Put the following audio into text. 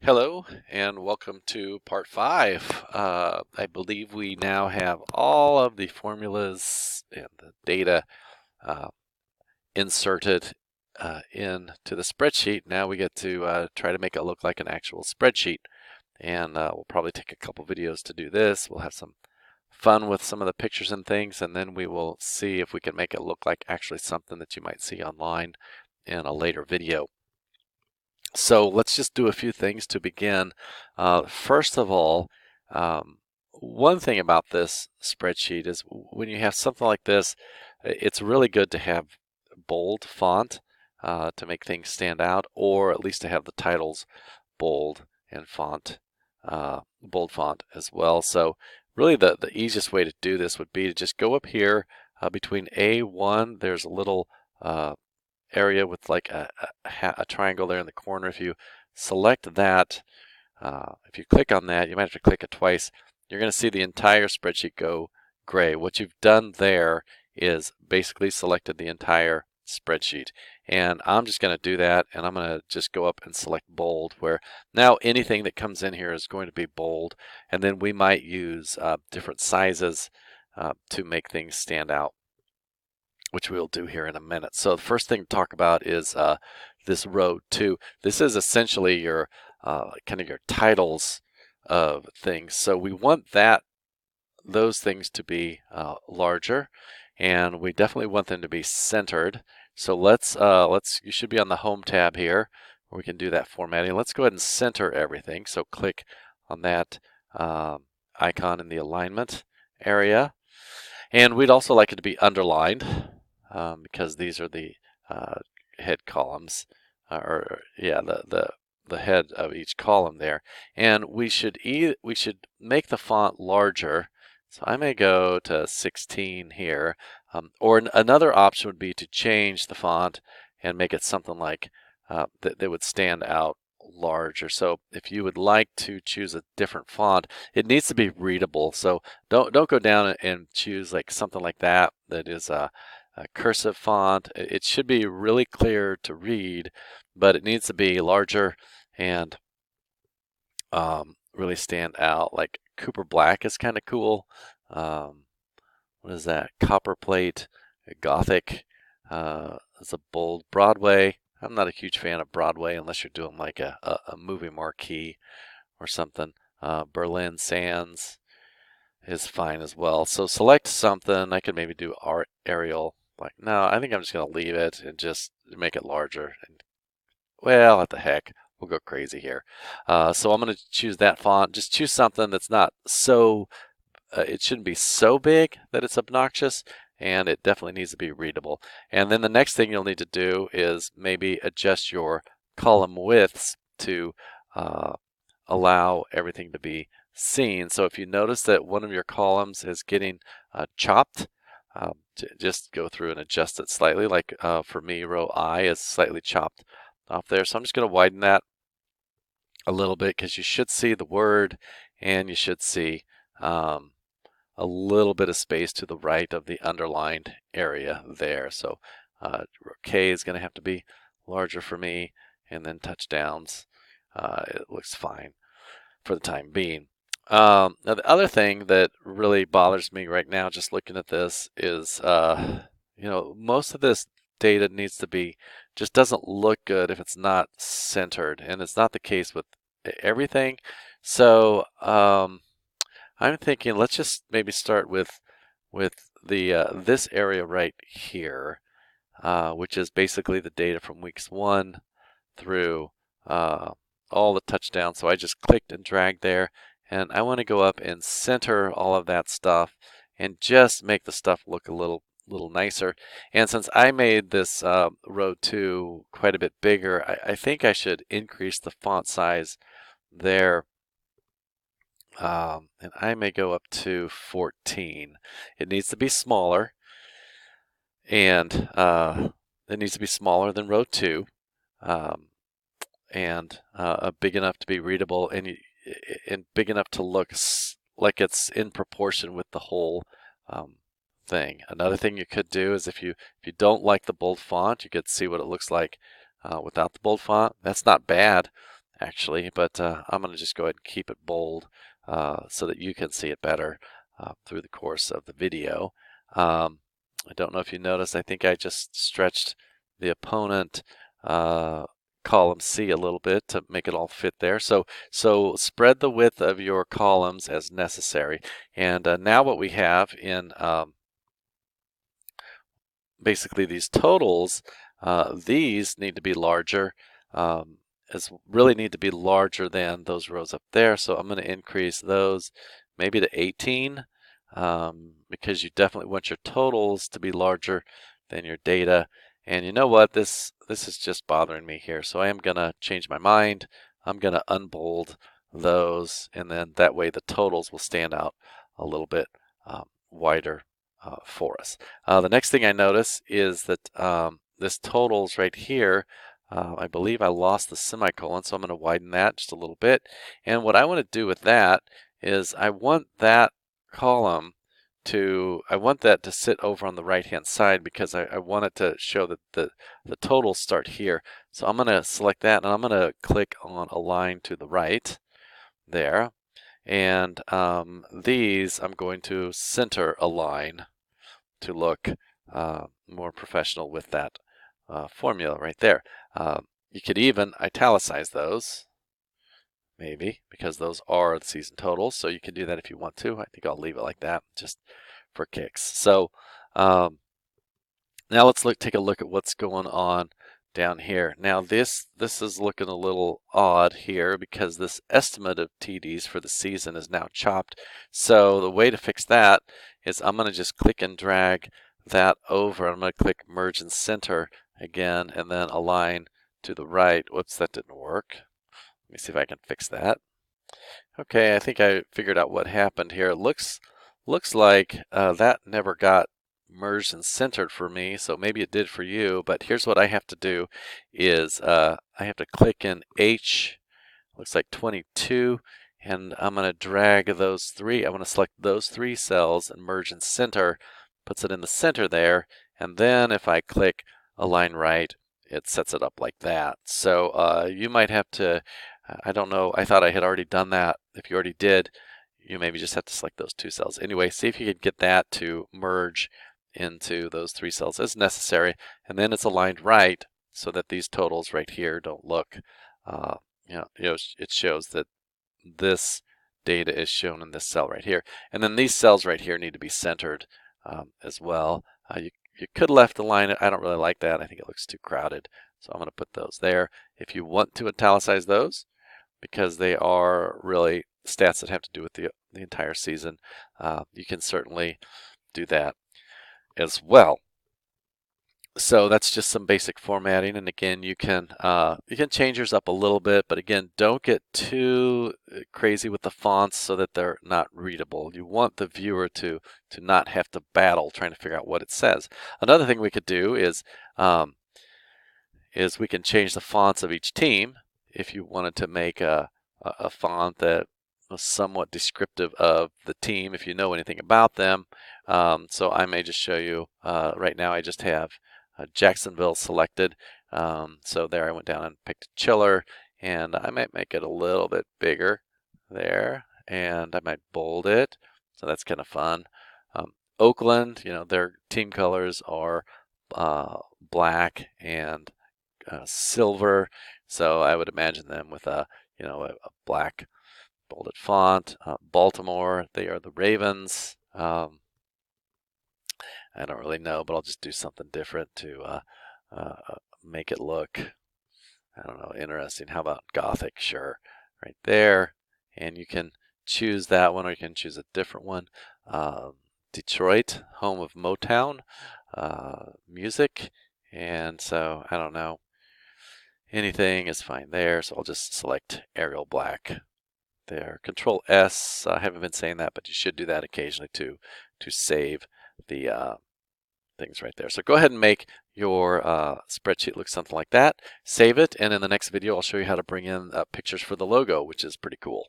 Hello and welcome to part 5. I believe we now have all of the formulas and the data uh, inserted into the spreadsheet. Now we get to try to make it look like an actual spreadsheet. And we'll probably take a couple videos to do this. We'll have some fun with some of the pictures and things, and then we will see if we can make it look like actually something that you might see online in a later video. So let's just do a few things to begin. First of all, one thing about this spreadsheet is when you have something like this, it's really good to have bold font to make things stand out, or at least to have the titles bold and bold font as well. So really the easiest way to do this would be to just go up here between A1, there's a little area with like a triangle there in the corner. If you select that, if you click on that, you might have to click it twice. You're going to see the entire spreadsheet go gray. What you've done there is basically selected the entire spreadsheet. And I'm just going to do that, and I'm going to just go up and select bold, where now anything that comes in here is going to be bold. And then we might use different sizes to make things stand out, which we'll do here in a minute. So the first thing to talk about is this row 2. This is essentially your kind of your titles of things. So we want those things to be larger, and we definitely want them to be centered. So you should be on the Home tab here, where we can do that formatting. Let's go ahead and center everything. So click on that icon in the alignment area, and we'd also like it to be underlined. Because these are the head columns, or yeah, the head of each column there. And we should make the font larger. So I may go to 16 here, or another option would be to change the font and make it something like that would stand out larger. So if you would like to choose a different font, it needs to be readable. So don't go down and choose like something like that is a cursive font. It should be really clear to read, but it needs to be larger and really stand out. Like Cooper Black is kind of cool. What is that? Copper plate, Gothic. It's a bold. Broadway. I'm not a huge fan of Broadway unless you're doing like a movie marquee or something. Berlin Sands is fine as well. So select something. I could maybe do Arial. Like, no, I think I'm just going to leave it and just make it larger. And well, what the heck, we'll go crazy here. So I'm going to choose that font. Just choose something that's not so, it shouldn't be so big that it's obnoxious, and it definitely needs to be readable. And then the next thing you'll need to do is maybe adjust your column widths to allow everything to be seen. So if you notice that one of your columns is getting chopped, just go through and adjust it slightly. Like for me, row I is slightly chopped off there. So I'm just going to widen that a little bit, because you should see the word, and you should see a little bit of space to the right of the underlined area there. So K is going to have to be larger for me, and then touchdowns. It looks fine for the time being. Now the other thing that really bothers me right now, just looking at this, is most of this data needs to be, just doesn't look good if it's not centered, and it's not the case with everything. So I'm thinking let's just maybe start with the this area right here, which is basically the data from weeks 1 through all the touchdowns. So I just clicked and dragged there, and I want to go up and center all of that stuff and just make the stuff look a little nicer. And since I made this row 2 quite a bit bigger, I think I should increase the font size there. And I may go up to 14. It needs to be smaller, and it needs to be smaller than row 2. And big enough to be readable, and big enough to look like it's in proportion with the whole thing. Another thing you could do is if you don't like the bold font, you could see what it looks like without the bold font. That's not bad. actually, but I'm going to just go ahead and keep it bold so that you can see it better through the course of the video. I don't know if you noticed, I think I just stretched the opponent column C a little bit to make it all fit there. So spread the width of your columns as necessary. And now what we have in basically these totals, these need to be larger, really need to be larger than those rows up there. So I'm going to increase those maybe to 18 because you definitely want your totals to be larger than your data. And you know what? This is just bothering me here. So I am going to change my mind. I'm going to unbold those, and then that way the totals will stand out a little bit wider for us. The next thing I notice is that this totals right here, I believe I lost the semicolon, so I'm going to widen that just a little bit. And what I want to do with that is I want that column I want that to sit over on the right hand side because I want it to show that the totals start here. So I'm going to select that and I'm going to click on Align to the right there. And these I'm going to center align to look more professional with that formula right there. You could even italicize those, maybe, because those are the season totals. So you can do that if you want to. I think I'll leave it like that just for kicks. So now let's take a look at what's going on down here. Now this is looking a little odd here because this estimate of TDs for the season is now chopped. So the way to fix that is I'm going to just click and drag that over. I'm going to click merge and center again and then align to the right. Whoops, that didn't work. Let me see if I can fix that. Okay, I think I figured out what happened here. It looks like that never got merged and centered for me, so maybe it did for you. But here's what I have to do is I have to click in H, looks like 22, and I'm going to drag those three. I'm going to select those three cells and merge and center, puts it in the center there. And then if I click align right, it sets it up like that. So you might have to, I don't know, I thought I had already done that. If you already did, you maybe just have to select those two cells. Anyway, see if you can get that to merge into those three cells as necessary, and then it's aligned right so that these totals right here don't look, it shows that this data is shown in this cell right here, and then these cells right here need to be centered as well. You could left align it. I don't really like that. I think it looks too crowded, so I'm going to put those there. If you want to italicize those, because they are really stats that have to do with the entire season, you can certainly do that as well. So that's just some basic formatting, and again, you can change yours up a little bit, but again, don't get too crazy with the fonts so that they're not readable. You want the viewer to not have to battle trying to figure out what it says. Another thing we could do is we can change the fonts of each team. If you wanted to make a font that was somewhat descriptive of the team, if you know anything about them. So I may just show you, right now I just have Jacksonville selected. So there I went down and picked Chiller, and I might make it a little bit bigger there, and I might bold it. So that's kind of fun. Oakland, their team colors are black and silver, so I would imagine them with a black bolded font. Baltimore, they are the Ravens. I don't really know, but I'll just do something different to make it look, I don't know, interesting. How about Gothic? Sure, right there. And you can choose that one, or you can choose a different one. Detroit, home of Motown music, and so I don't know. Anything is fine there, so I'll just select Arial Black there. Control S, I haven't been saying that, but you should do that occasionally to save the things right there. So go ahead and make your spreadsheet look something like that. Save it, and in the next video I'll show you how to bring in pictures for the logo, which is pretty cool.